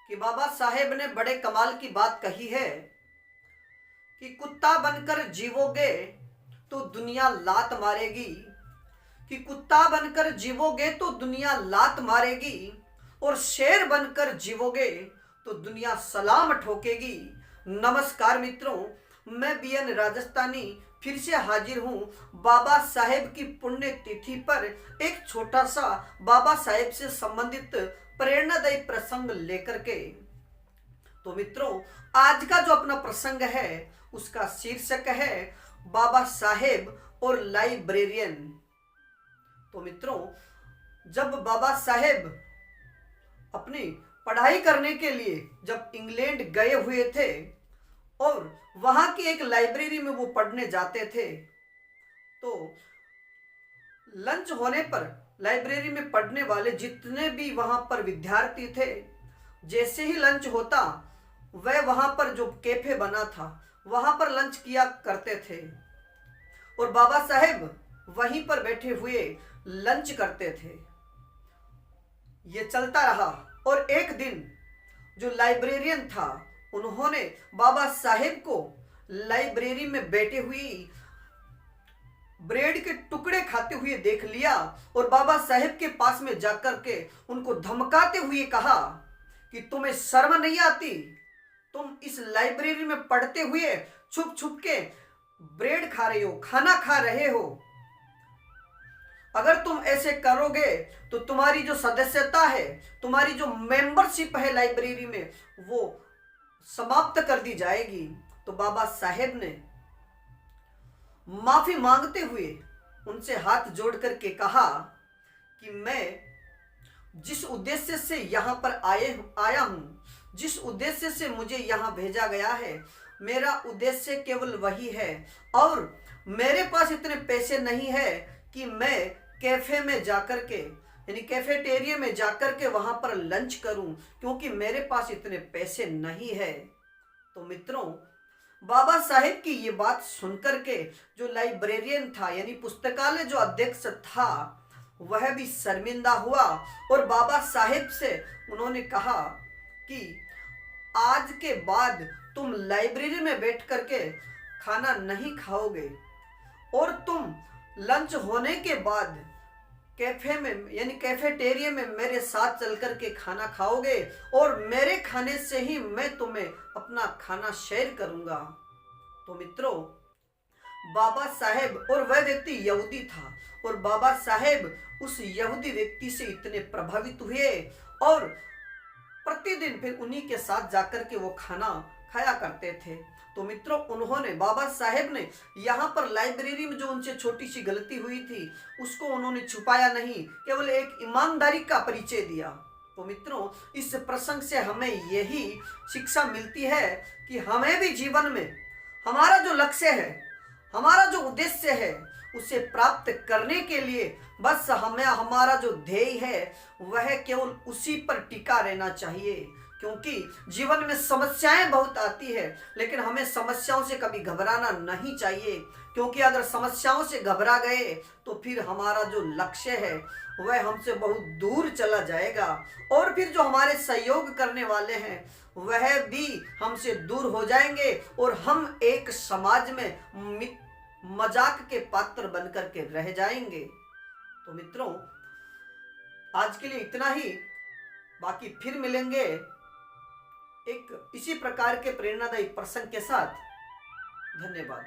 कि बाबा साहेब ने बड़े कमाल की बात कही है कि कुत्ता बनकर जीवोगे तो दुनिया लात मारेगी, कि कुत्ता बनकर जीवोगे तो दुनिया लात मारेगी, और शेर बनकर जीवोगे तो दुनिया सलाम ठोकेगी। नमस्कार मित्रों, मैं बीएन राजस्थानी फिर से हाजिर हूँ बाबा साहेब की पुण्य तिथि पर एक छोटा सा बाबा साहेब से संबंधित प्रेरणादायी प्रसंग लेकर के। तो मित्रों, आज का जो अपना प्रसंग है उसका शीर्षक है बाबा साहेब और लाइब्रेरियन। तो मित्रों, जब बाबा साहेब अपनी पढ़ाई करने के लिए जब इंग्लैंड गए हुए थे और वहां की एक लाइब्रेरी में वो पढ़ने जाते थे, तो लंच होने पर लाइब्रेरी में पढ़ने वाले जितने भी वहां पर विद्यार्थी थे, जैसे ही लंच होता वह वहां पर जो कैफे बना था वहां पर लंच किया करते थे और बाबा साहेब वहीं पर बैठे हुए लंच करते थे। ये चलता रहा और एक दिन जो लाइब्रेरियन था उन्होंने बाबा साहेब को लाइब्रेरी में बैठे हुए ब्रेड के टुकड़े खाते हुए देख लिया और बाबा साहेब के पास में जाकर के उनको धमकाते हुए कहा कि तुम्हें शर्म नहीं आती? तुम इस लाइब्रेरी में पढ़ते हुए छुप छुप के ब्रेड खा रहे हो, खाना खा रहे हो। अगर तुम ऐसे करोगे तो तुम्हारी जो सदस्यता है, तुम्हारी जो मेंबरशिप है लाइब्रेरी में, वो समाप्त कर दी जाएगी। तो बाबा साहेब ने माफी मांगते हुए उनसे हाथ जोड़ करके कहा कि मैं जिस उद्देश्य से यहाँ पर आया हूँ, जिस उद्देश्य से मुझे यहाँ भेजा गया है, मेरा उद्देश्य केवल वही है और मेरे पास इतने पैसे नहीं है कि मैं कैफे में जाकर के यानी कैफेटेरिया में जाकर के वहाँ पर लंच करूँ, क्योंकि मेरे पास इतने पैसे नहीं है। तो मित्रों, बाबा साहेब की ये बात सुनकर के जो लाइब्रेरियन था यानी पुस्तकालय जो अध्यक्ष था वह भी शर्मिंदा हुआ और बाबा साहेब से उन्होंने कहा कि आज के बाद तुम लाइब्रेरी में बैठ करके खाना नहीं खाओगे और तुम लंच होने के बाद कैफे में यानी कैफेटेरिया में मेरे साथ चल करके खाना खाओगे और मेरे खाने से ही मैं तुम्हें अपना खाना शेयर करूंगा। तो मित्रों, बाबा साहेब और वह व्यक्ति यहूदी था और बाबा साहेब उस यहूदी व्यक्ति से इतने प्रभावित हुए और प्रतिदिन फिर उन्हीं के साथ जाकर के वो खाना खाया करते थे। तो मित्रों, उन्होंने बाबा साहेब ने यहाँ पर लाइब्रेरी में जो उनसे छोटी सी गलती हुई थी उसको उन्होंने छुपाया नहीं, केवल एक ईमानदारी का परिचय दिया। तो मित्रों, इस प्रसंग से हमें यही शिक्षा मिलती है कि हमें भी जीवन में हमारा जो लक्ष्य है, हमारा जो उद्देश्य है, उसे प्राप्त करने के लिए बस हमें हमारा जो ध्येय है वह केवल उसी पर टिका रहना चाहिए। क्योंकि जीवन में समस्याएं बहुत आती है, लेकिन हमें समस्याओं से कभी घबराना नहीं चाहिए, क्योंकि अगर समस्याओं से घबरा गए तो फिर हमारा जो लक्ष्य है वह हमसे बहुत दूर चला जाएगा और फिर जो हमारे सहयोग करने वाले हैं वह भी हमसे दूर हो जाएंगे और हम एक समाज में मजाक के पात्र बनकर के रह जाएंगे। तो मित्रों, आज के लिए इतना ही, बाकी फिर मिलेंगे एक इसी प्रकार के प्रेरणादायी प्रसंग के साथ। धन्यवाद।